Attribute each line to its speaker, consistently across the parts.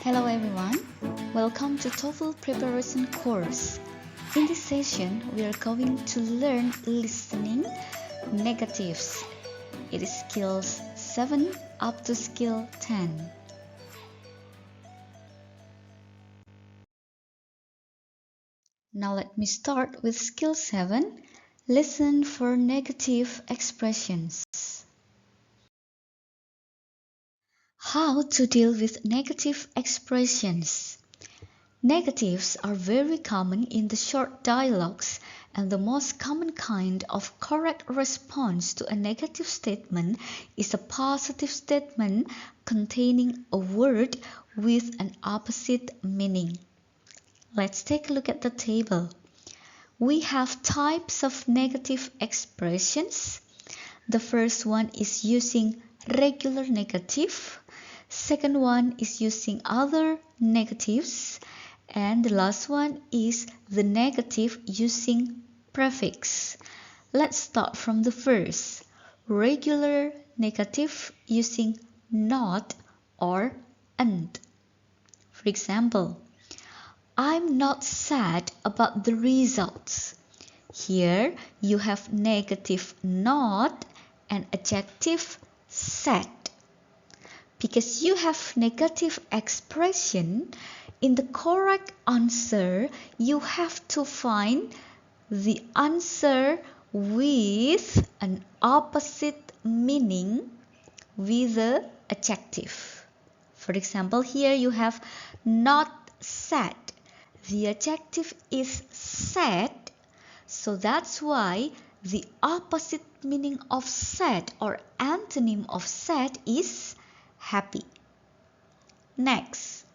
Speaker 1: Hello everyone, welcome to TOEFL preparation course. In this session, we are going to learn listening negatives. It is skills 7 up to skill 10. Now let me start with skill 7, listen for negative expressions. How to deal with negative expressions. Negatives are very common in the short dialogues, and the most common kind of correct response to a negative statement is a positive statement containing a word with an opposite meaning. Let's take a look at the table. We have types of negative expressions. The first one is using regular negative. Second one is using other negatives. And the last one is the negative using prefix. Let's start from the first. Regular negative using not or and. For example, I'm not sad about the results. Here you have negative not and adjective sad. Because you have negative expression, in the correct answer, you have to find the answer with an opposite meaning with the adjective. For example, here you have not sad. The adjective is sad, so that's why the opposite meaning of sad or antonym of sad is happy. Next,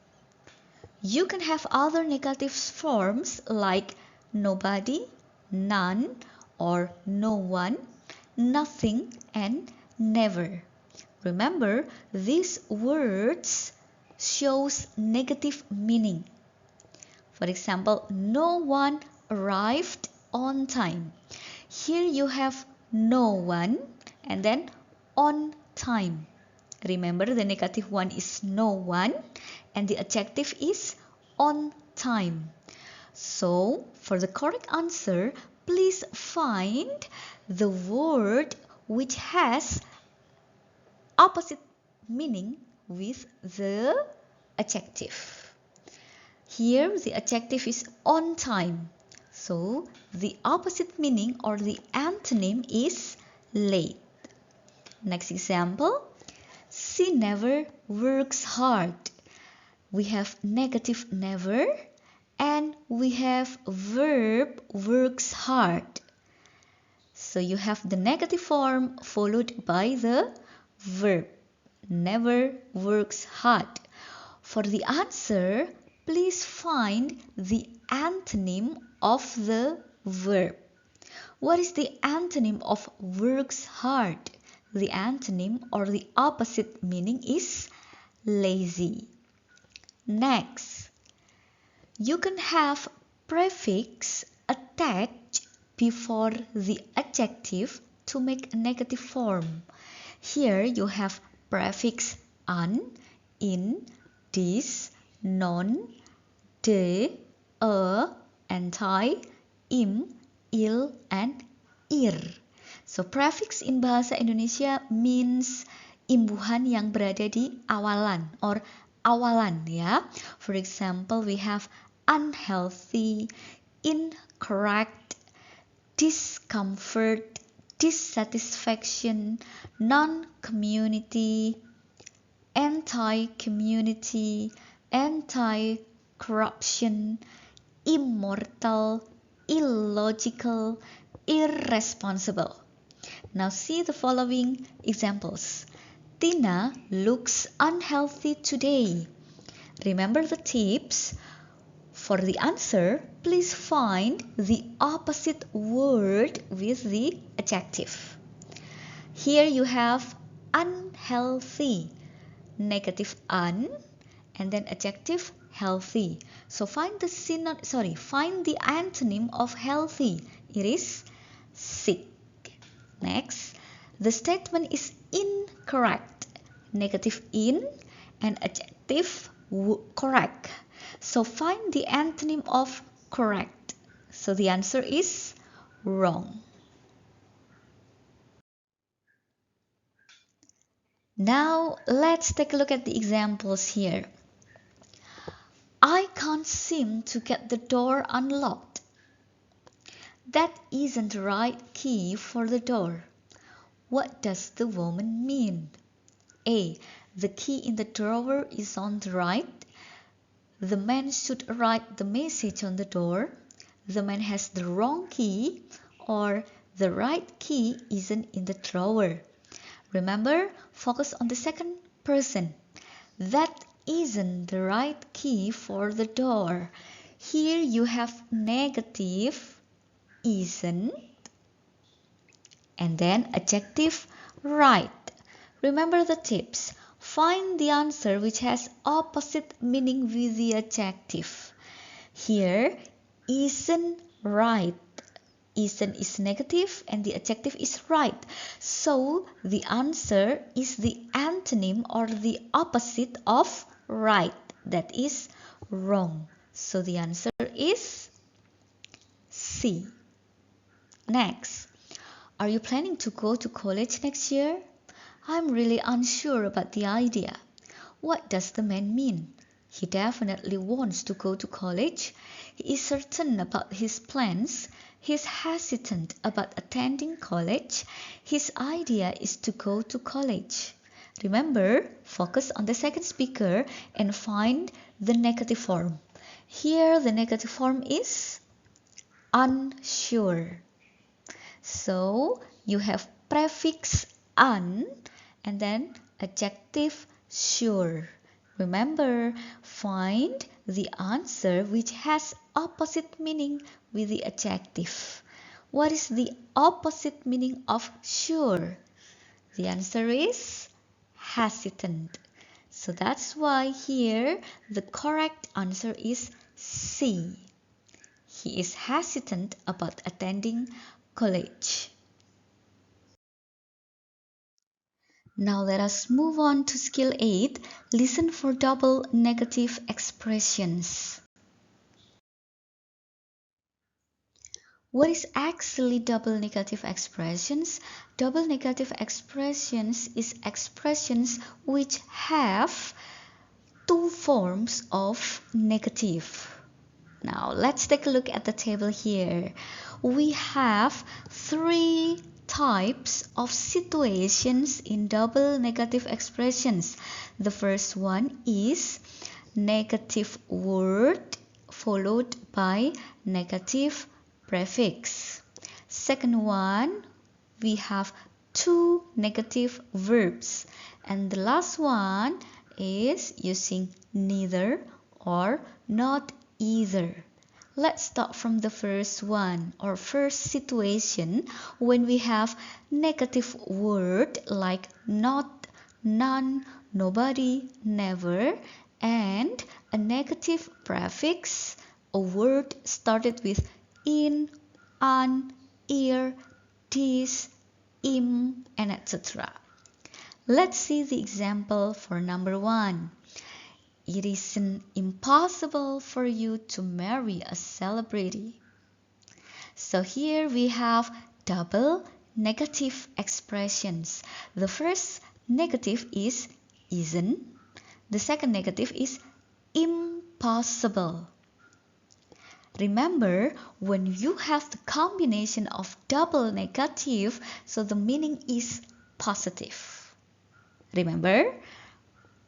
Speaker 1: you can have other negative forms like nobody, none, or no one, nothing, and never. Remember, these words shows negative meaning. For example, no one arrived on time. Here you have no one and then on time. Remember, the negative one is no one and the adjective is on time. So, for the correct answer, please find the word which has opposite meaning with the adjective. Here, the adjective is on time. So, the opposite meaning or the antonym is late. Next example. She never works hard. We have negative never and we have verb works hard. So you have the negative form followed by the verb. Never works hard. For the answer, please find the antonym of the verb. What is the antonym of works hard? The antonym or the opposite meaning is lazy. Next, you can have prefix attached before the adjective to make a negative form. Here you have prefix an, in, this, non, de, anti, im, il, and ir. So prefix in bahasa Indonesia means imbuhan yang berada di awalan or awalan ya. For example, we have unhealthy, incorrect, discomfort, dissatisfaction, non-community, anti-community, anti-corruption, immortal, illogical, irresponsible. Now see the following examples. Tina looks unhealthy today. Remember the tips? For the answer, please find the opposite word with the adjective. Here you have unhealthy, negative un, and then adjective healthy. So find the antonym of healthy. It is sick. Next, the statement is incorrect. Negative in and adjective correct. So find the antonym of correct. So the answer is wrong. Now let's take a look at the examples here. I can't seem to get the door unlocked. That isn't the right key for the door. What does the woman mean? A. The key in the drawer is on the right. The man should write the message on the door. The man has the wrong key, or the right key isn't in the drawer. Remember, focus on the second person. That isn't the right key for the door. Here you have negative isn't and then adjective right. Remember the tips. Find the answer which has opposite meaning with the adjective. Here, isn't right. Isn't is negative and the adjective is right. So the answer is the antonym or the opposite of right. That is wrong. So the answer is C. Next, are you planning to go to college next year? I'm really unsure about the idea. What does the man mean? He definitely wants to go to college. He is certain about his plans. He's hesitant about attending college. His idea is to go to college. Remember, focus on the second speaker and find the negative form. Here, the negative form is unsure. So, you have prefix un and then adjective sure. Remember, find the answer which has opposite meaning with the adjective. What is the opposite meaning of sure? The answer is hesitant. So that's why here the correct answer is C. He is hesitant about attending college. Now let us move on to skill 8. Listen for double negative expressions. What is actually double negative expressions? Double negative expressions is expressions which have two forms of negative. Now let's take a look at the table here. We have three types of situations in double negative expressions. The first one is negative word followed by negative prefix. Second one, we have two negative verbs. And the last one is using neither or not either. Let's start from the first one or first situation when we have negative word like not, none, nobody, never, and a negative prefix, a word started with in, an, ear, this, im, and etc. Let's see the example for number 1. It isn't impossible for you to marry a celebrity. So here we have double negative expressions. The first negative is isn't. The second negative is impossible. Remember, when you have the combination of double negative, so the meaning is positive. Remember,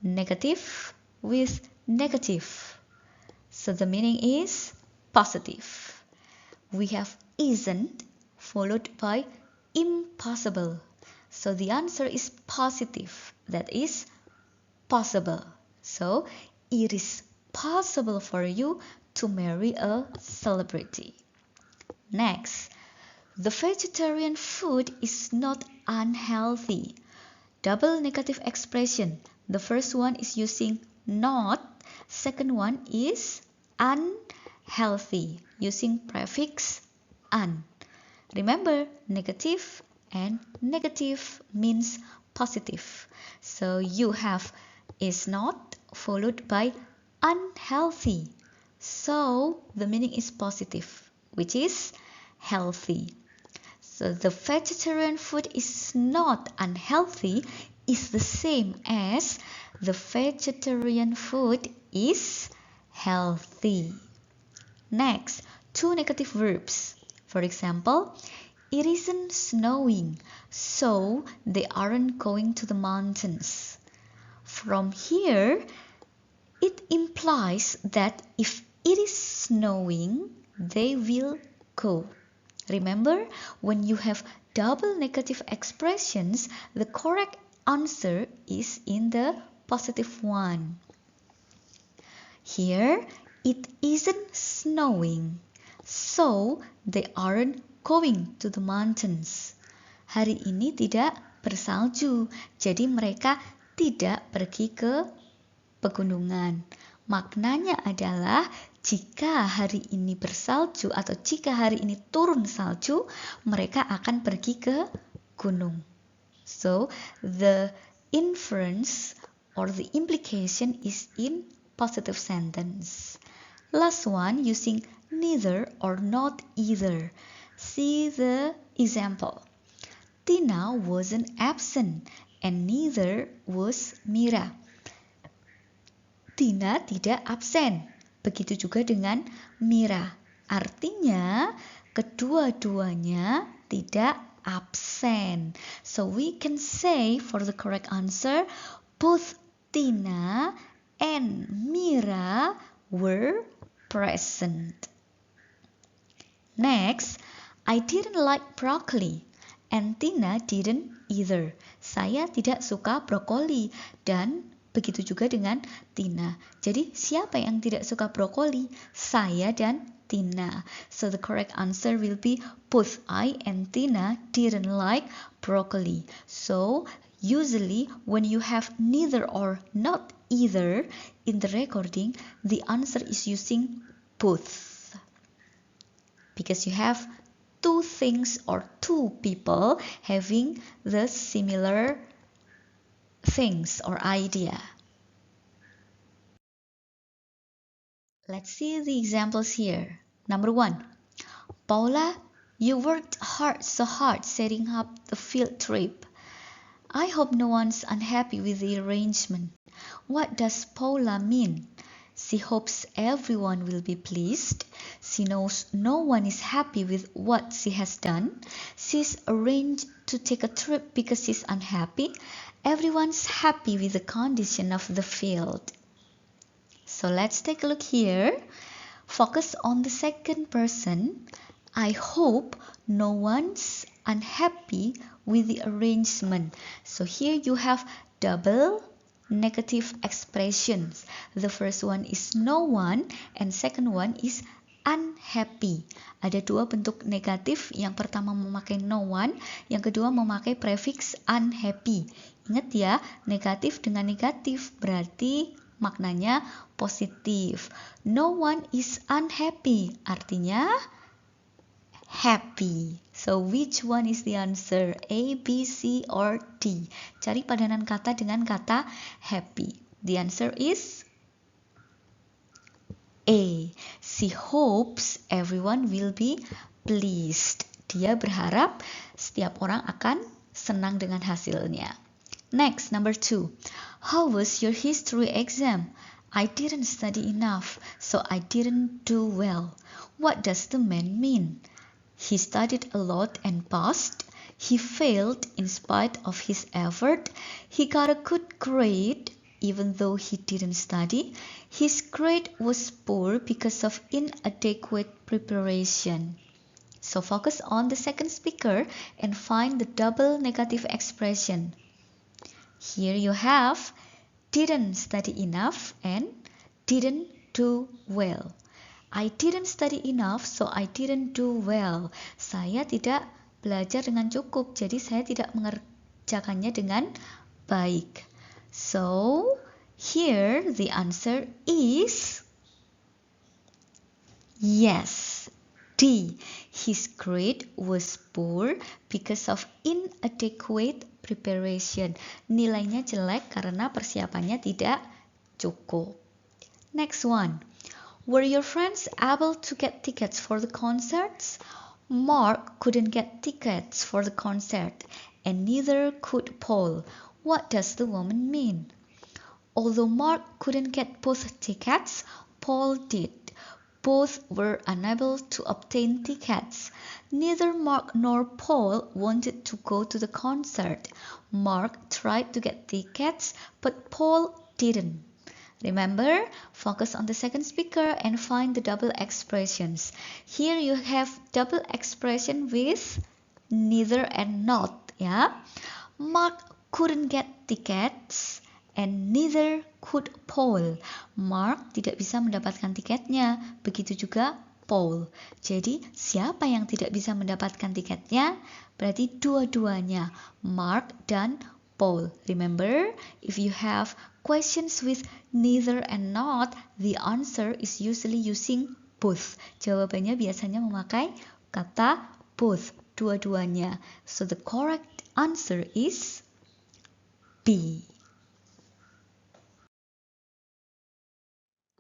Speaker 1: negative with negative. So the meaning is positive. We have isn't followed by impossible. So the answer is positive. That is possible. So it is possible for you to marry a celebrity. Next, the vegetarian food is not unhealthy. Double negative expression. The first one is using not. Second one is unhealthy using prefix un. Remember, negative and negative means positive. So you have is not followed by unhealthy. So the meaning is positive, which is healthy. So the vegetarian food is not unhealthy is the same as the vegetarian food is healthy. Next, two negative verbs. For example, it isn't snowing, so they aren't going to the mountains. From here, it implies that if it is snowing, they will go. Remember, when you have double negative expressions, the correct answer is in the positive one. Here, it isn't snowing, so they aren't going to the mountains. Hari ini tidak bersalju, jadi mereka tidak pergi ke pegunungan. Maknanya adalah jika hari ini bersalju atau jika hari ini turun salju, mereka akan pergi ke gunung. So, the inference or the implication is in positive sentence. Last one, using neither or not either. See the example. Tina wasn't absent and neither was Mira. Tina tidak absen. Begitu juga dengan Mira. Artinya, kedua-duanya tidak absen. So we can say for the correct answer, both Tina and Mira were present. Next, I didn't like broccoli and Tina didn't either. Saya tidak suka brokoli dan begitu juga dengan Tina. Jadi siapa yang tidak suka brokoli? Saya dan Tina. So the correct answer will be both I and Tina didn't like broccoli. So usually when you have neither or not either in the recording, the answer is using both. Because you have two things or two people having the similar things or idea. Let's see the examples here. Number 1. Paula, you worked so hard setting up the field trip. I hope no one's unhappy with the arrangement. What does Paula mean? She hopes everyone will be pleased. She knows no one is happy with what she has done. She's arranged to take a trip because she's unhappy. Everyone's happy with the condition of the field. So let's take a look here. Focus on the second person. I hope no one's unhappy with the arrangement. So here you have double negative expressions. The first one is no one and second one is unhappy. Ada dua bentuk negatif, yang pertama memakai no one, yang kedua memakai prefix unhappy. Ingat ya, negatif dengan negatif berarti maknanya positif. No one is unhappy, artinya happy. So which one is the answer? A, B, C, or D? Cari padanan kata dengan kata happy. The answer is A. She hopes everyone will be pleased. Dia berharap setiap orang akan senang dengan hasilnya. Next, number 2. How was your history exam? I didn't study enough, so I didn't do well. What does the man mean? He studied a lot and passed. He failed in spite of his effort. He got a good grade even though he didn't study. His grade was poor because of inadequate preparation. So focus on the second speaker and find the double negative expression. Here you have didn't study enough and didn't do well. I didn't study enough, so I didn't do well. Saya tidak belajar dengan cukup, jadi saya tidak mengerjakannya dengan baik. So, here the answer is yes, D. His grade was poor because of inadequate preparation. Nilainya jelek karena persiapannya tidak cukup. Next one. Were your friends able to get tickets for the concerts? Mark couldn't get tickets for the concert, and neither could Paul. What does the woman mean? Although Mark couldn't get both tickets, Paul did. Both were unable to obtain tickets. Neither Mark nor Paul wanted to go to the concert. Mark tried to get tickets, but Paul didn't. Remember, focus on the second speaker and find the double expressions. Here you have double expression with neither and not, ya. Mark couldn't get tickets and neither could Paul. Mark tidak bisa mendapatkan tiketnya, begitu juga Paul. Jadi, siapa yang tidak bisa mendapatkan tiketnya? Berarti dua-duanya, Mark dan Paul. Remember, if you have questions with neither and not, the answer is usually using both. Jawabannya biasanya memakai kata both, dua-duanya. So the correct answer is B.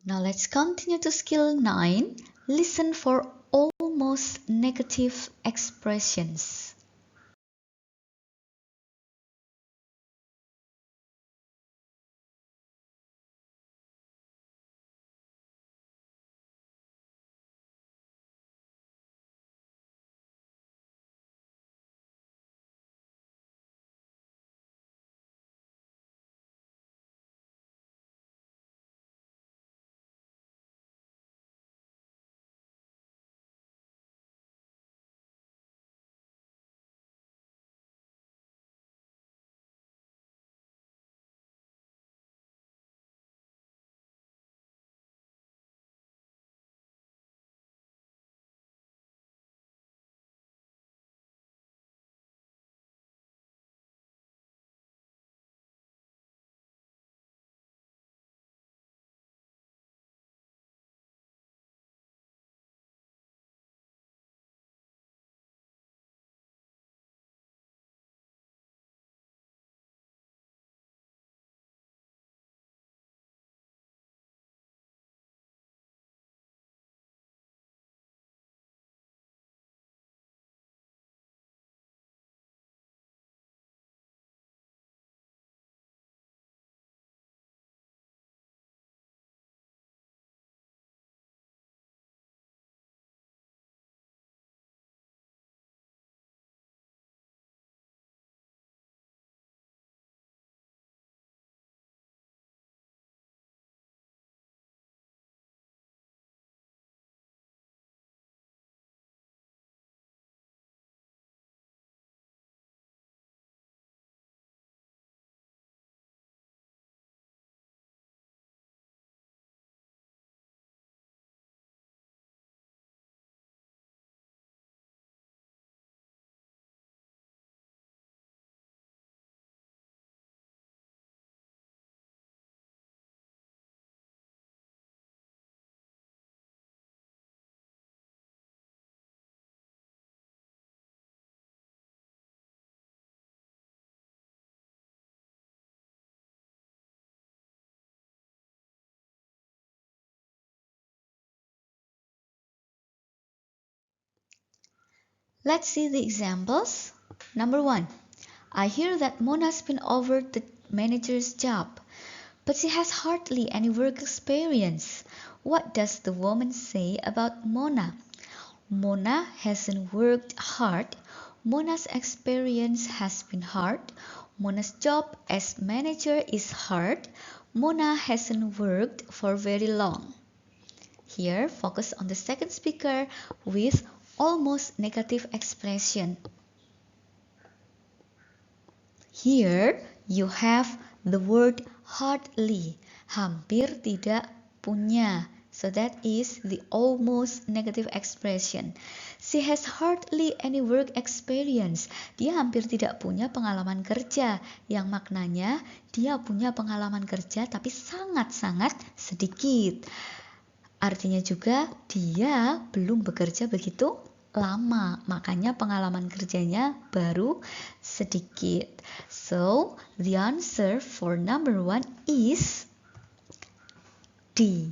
Speaker 1: Now let's continue to skill 9. Listen for almost negative expressions. Let's see the examples. Number 1. I hear that Mona's been offered the manager's job, but she has hardly any work experience. What does the woman say about Mona? Mona hasn't worked hard. Mona's experience has been hard. Mona's job as manager is hard. Mona hasn't worked for very long. Here, focus on the second speaker with almost negative expression. Here, you have the word hardly, hampir tidak punya. So that is the almost negative expression. She has hardly any work experience. Dia hampir tidak punya pengalaman kerja, yang maknanya dia punya pengalaman kerja tapi sangat-sangat sedikit. Artinya juga dia belum bekerja begitu lama, makanya pengalaman kerjanya baru sedikit. So, the answer for number 1 is D.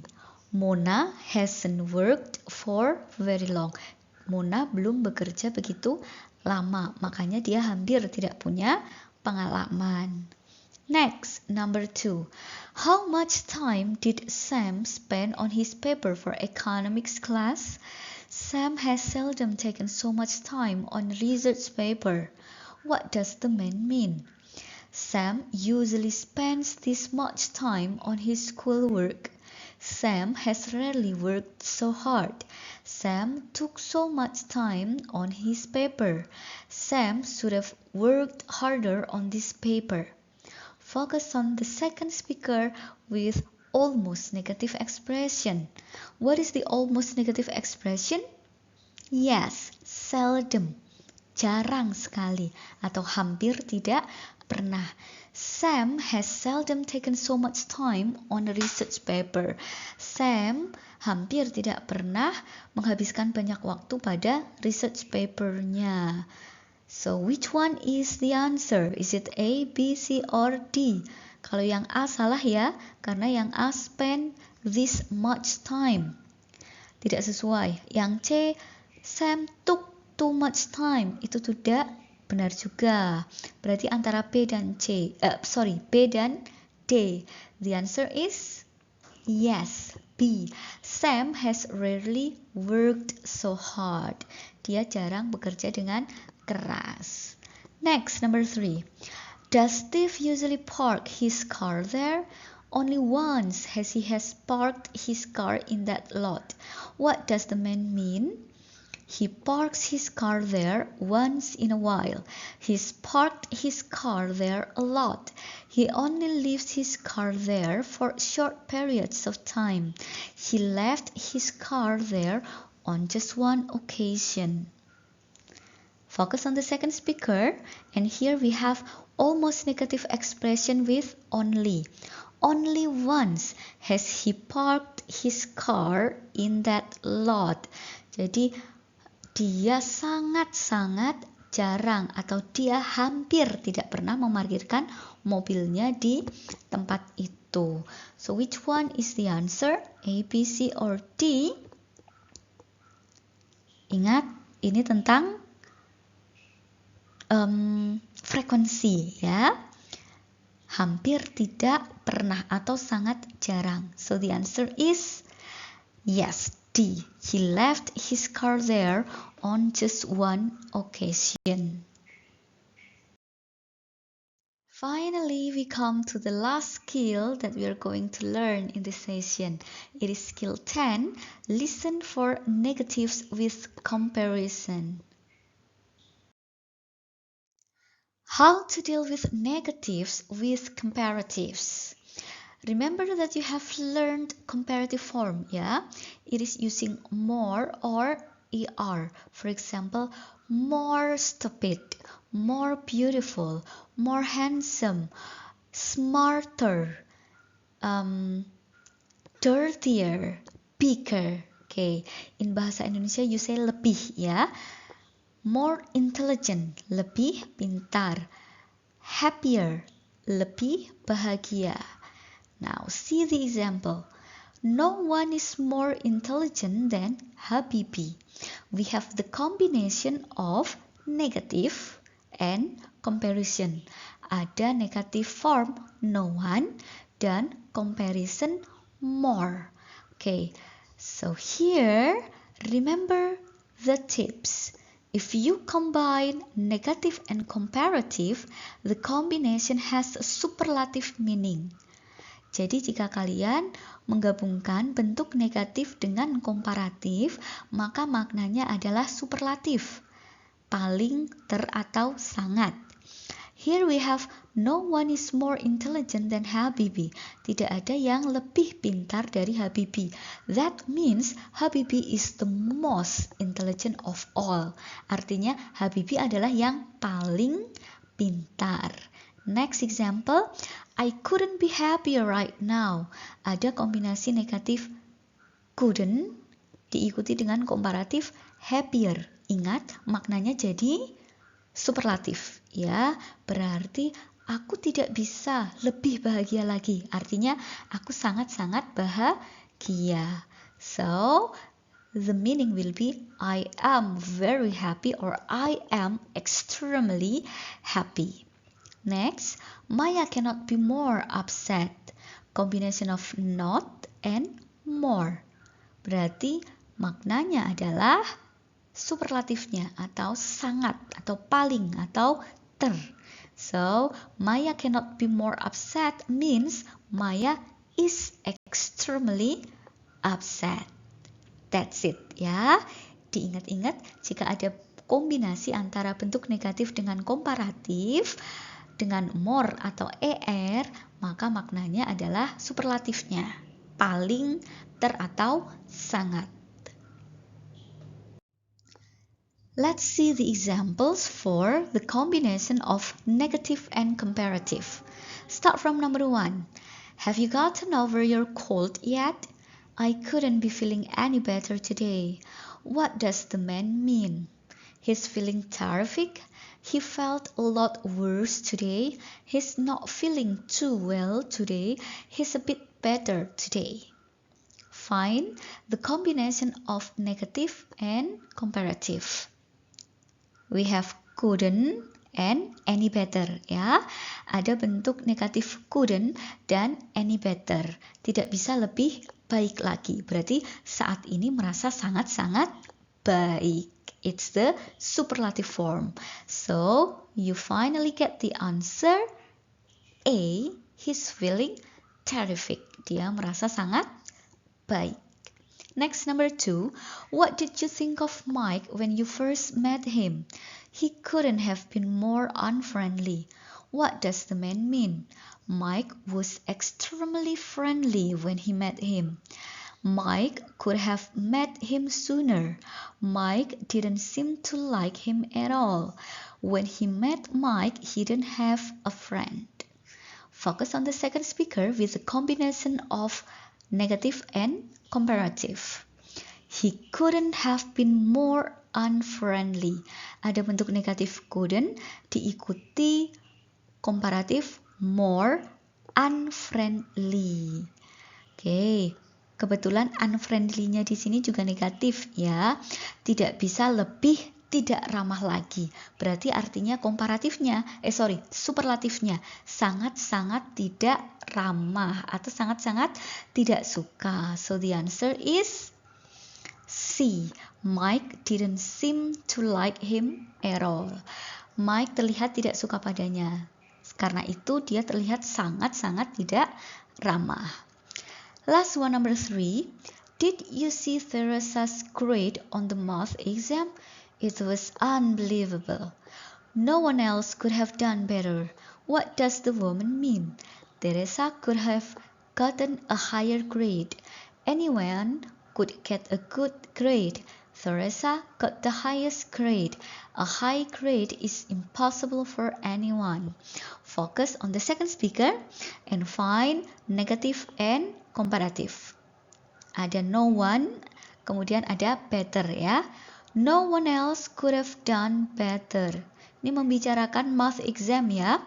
Speaker 1: Mona hasn't worked for very long. Mona belum bekerja begitu lama, makanya dia hampir tidak punya pengalaman. Next, number 2. How much time did Sam spend on his paper for economics class? Sam has seldom taken so much time on research paper. What does the man mean? Sam usually spends this much time on his schoolwork. Sam has rarely worked so hard. Sam took so much time on his paper. Sam should have worked harder on this paper. Focus on the second speaker with almost negative expression. What is the almost negative expression? Yes, seldom. Jarang sekali atau hampir tidak pernah. Sam has seldom taken so much time on a research paper. Sam hampir tidak pernah menghabiskan banyak waktu pada research papernya. So which one is the answer? Is it A, B, C, or D? Kalau yang A salah ya, karena yang A spend this much time. Tidak sesuai. Yang C, Sam took too much time. Itu tidak benar juga. Berarti antara B dan B dan D. The answer is yes, B. Sam has rarely worked so hard. Dia jarang bekerja dengan keras. Next, number 3. Does Steve usually park his car there? Only once he has parked his car in that lot. What does the man mean? He parks his car there once in a while. He's parked his car there a lot. He only leaves his car there for short periods of time. He left his car there on just one occasion. Focus on the second speaker, and here we have almost negative expression with only. Only once has he parked his car in that lot. Jadi dia sangat-sangat jarang atau dia hampir tidak pernah memarkirkan mobilnya di tempat itu. So which one is the answer? A, B, C, or D? Ingat, ini tentang frekuensi ya. Hampir tidak pernah atau sangat jarang. So the answer is yes, D. He left his car there on just one occasion. Finally, we come to the last skill that we are going to learn in this session. It is skill 10, listen for negatives with comparison. How to deal with negatives with comparatives. Remember that you have learned comparative form, yeah? It is using more or er. For example, more stupid, more beautiful, more handsome, smarter, dirtier, bigger. Okay, in bahasa Indonesia you say lebih, ya. More intelligent, lebih pintar. Happier, lebih bahagia. Now see the example. No one is more intelligent than Habibi. We have the combination of negative and comparison. Ada negative form no one dan comparison more. Okay, so here remember the tips. If you combine negative and comparative, the combination has a superlative meaning. Jadi jika kalian menggabungkan bentuk negatif dengan komparatif, maka maknanya adalah superlatif, paling, ter, atau sangat. Here we have no one is more intelligent than Habibi. Tidak ada yang lebih pintar dari Habibi. That means Habibi is the most intelligent of all. Artinya Habibi adalah yang paling pintar. Next example, I couldn't be happier right now. Ada kombinasi negatif couldn't diikuti dengan komparatif happier. Ingat, maknanya jadi superlatif, ya. Berarti aku tidak bisa lebih bahagia lagi. Artinya aku sangat-sangat bahagia. bahagia. So, the meaning will be I am very happy or I am extremely happy. Next, Maya cannot be more upset. Combination of not and more. Berarti maknanya adalah superlatifnya atau sangat atau paling atau ter. So, Maya cannot be more upset means Maya is extremely upset. That's it ya. Diingat-ingat jika ada kombinasi antara bentuk negatif dengan komparatif, dengan more atau er, maka maknanya adalah superlatifnya, paling, ter atau sangat. Let's see the examples for the combination of negative and comparative. Start from number 1. Have you gotten over your cold yet? I couldn't be feeling any better today. What does the man mean? He's feeling terrific. He felt a lot worse today. He's not feeling too well today. He's a bit better today. Find the combination of negative and comparative. We have couldn't and any better ya. Ada bentuk negatif couldn't dan any better. Tidak bisa lebih baik lagi. Berarti saat ini merasa sangat-sangat baik. It's the superlative form. So, you finally get the answer A. He's feeling terrific. Dia merasa sangat baik. Next, number 2. What did you think of Mike when you first met him? He couldn't have been more unfriendly. What does the man mean? Mike was extremely friendly when he met him. Mike could have met him sooner. Mike didn't seem to like him at all. When he met Mike, he didn't have a friend. Focus on the second speaker with a combination of negative and comparative. He couldn't have been more unfriendly. Ada bentuk negatif couldn't diikuti komparatif more unfriendly. Oke, kebetulan unfriendly-nya di sini juga negatif ya. Tidak bisa lebih tidak ramah lagi. Berarti artinya superlatifnya sangat-sangat tidak ramah atau sangat-sangat tidak suka. So the answer is C. Mike didn't seem to like him at all. Mike terlihat tidak suka padanya. Karena itu dia terlihat sangat-sangat tidak ramah. Last one, number 3. Did you see Theresa's grade on the math exam? It was unbelievable. No one else could have done better. What does the woman mean? Teresa could have gotten a higher grade. Anyone could get a good grade. Teresa got the highest grade. A high grade is impossible for anyone. Focus on the second speaker and find negative and comparative. Ada no one, kemudian ada better ya. No one else could have done better. Ini membicarakan math exam ya,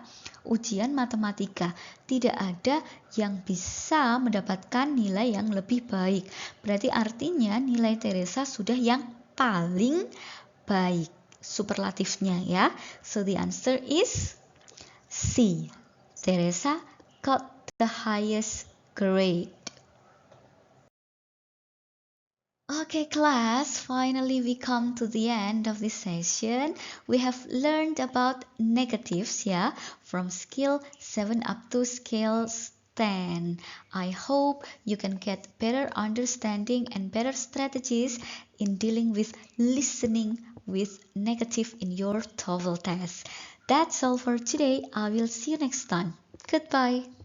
Speaker 1: ujian matematika. Tidak ada yang bisa mendapatkan nilai yang lebih baik. Berarti artinya nilai Teresa sudah yang paling baik. Superlatifnya ya. So the answer is C. Teresa got the highest grade. Okay, class, finally we come to the end of this session. We have learned about negatives, yeah, from skill 7 up to skill 10. I hope you can get better understanding and better strategies in dealing with listening with negative in your TOEFL test. That's all for today. I will see you next time. Goodbye.